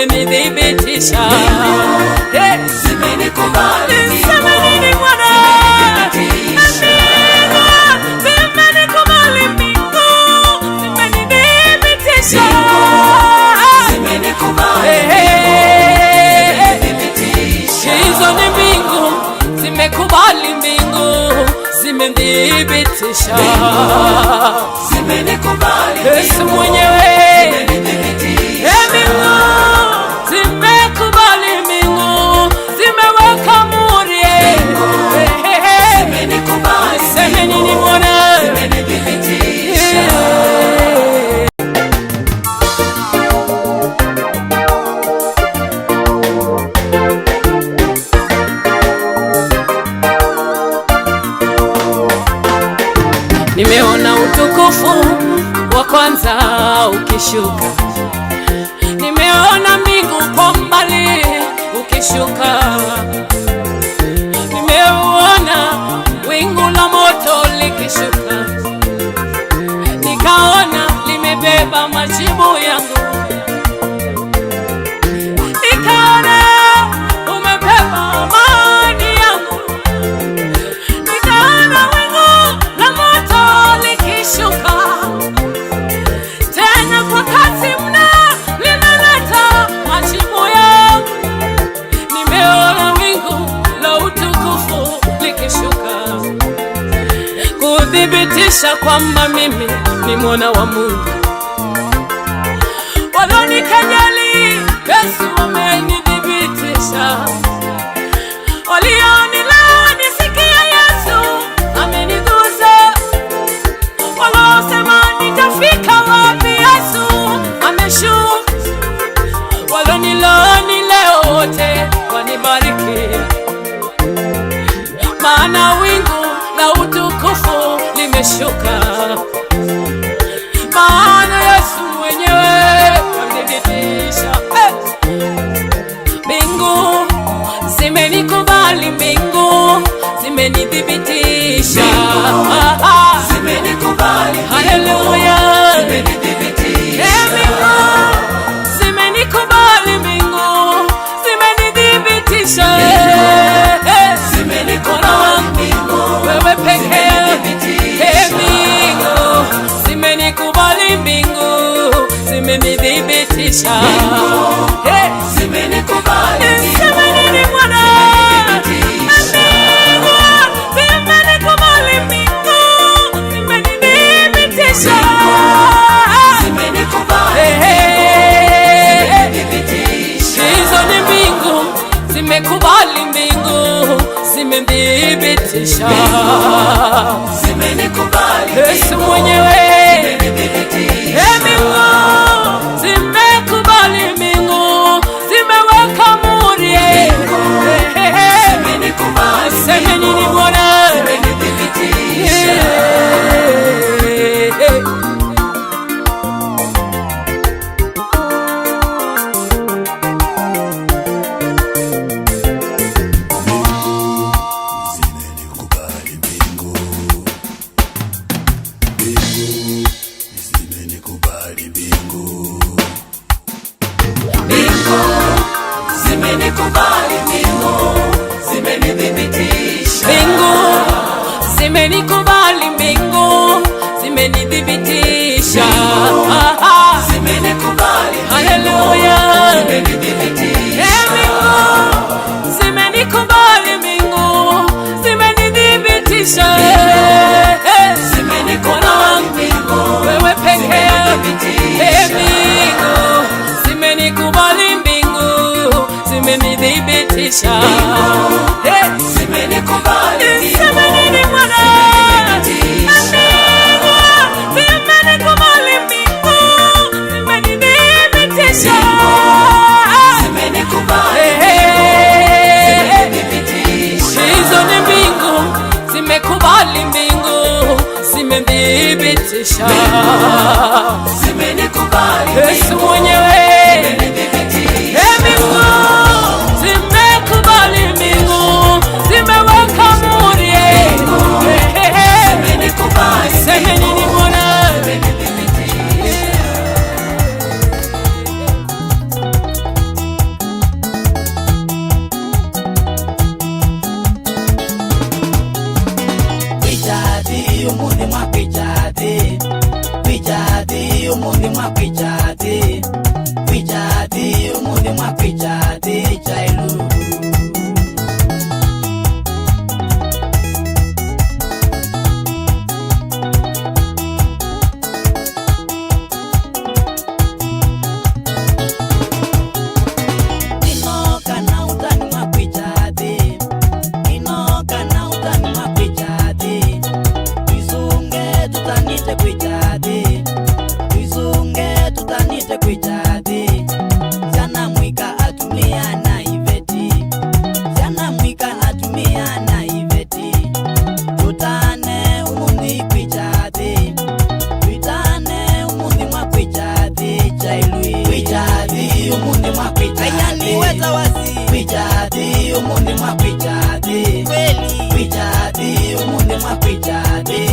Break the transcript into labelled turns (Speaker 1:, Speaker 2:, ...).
Speaker 1: zimenithibitisha.
Speaker 2: Zimenikubali
Speaker 1: Niseme nini Bwana? Zimenikubali mbingu, zimenithibitisha. Hizo ni mbingu, zimekubali mbingu, zimenithibitisha. Yesu mwenyewe mbingu zimekubali, mbingu zimeweka muri. Niseme nini Bwana? Nimeona utukufu wa kwanza ukishuka, nimeona mbingu kwa mbali ukishuka, nimeona wingu la moto likishuka, nikaona limebeba majibu yangu, nikaona umebeba amani yangu, nikaona wingu la moto likishuka, tena kwa kasi mna linaleta majibu yangu. Nimeona wingu la utukufu likishuka, kuthibitisha kwamba mimi ni mwana wa Mungu. Walionikejeli Yesu amenithibitisha, walionilani sikia Yesu amenigusa, waliosema nitafika wapi Yesu ameshuka, walionilani leo wote wanibariki, maana wingu la utukufu limeshuka, maana Yesu mwenyewe amenitisha. Mbingu zimenikubali, mbingu zimenithibitisha. Haleluya. Mbingu zimenikubali, mbingu zimenithibitisha. Wewe pekee. Mbingu zimenikubali, mbingu zimenithibitisha. Niseme nini Bwana? Mbingu zimenikubali, mbingu zimenithibitisha. Hizo ni mbingu zimekubali, mbingu zimenithibitisha. Yesu mwenyewe mbingu zimekubali, mbingu zimeweka muri. Niseme nini Bwana? Zimenikubali, mbingu zimenithibitisha. Haleluya. Mbingu zimenikubali, mbingu zimenithibitisha. Wewe pekee. Mbingu zimenikubali, mbingu zimenithibitisha. Niseme nini Bwana? Zimenikubali, mbingu zimenithibitisha. Hizo ni mbingu zimekubali, mbingu zimenithibitisha. Yesu mwenyewe mbingu zimekubali, mbingu zimeweka muri. Niseme nini Bwana?
Speaker 2: Kata wasi Kwijadi umundi mwa kwijadi Kweli Kwijadi umundi mwa kwijadi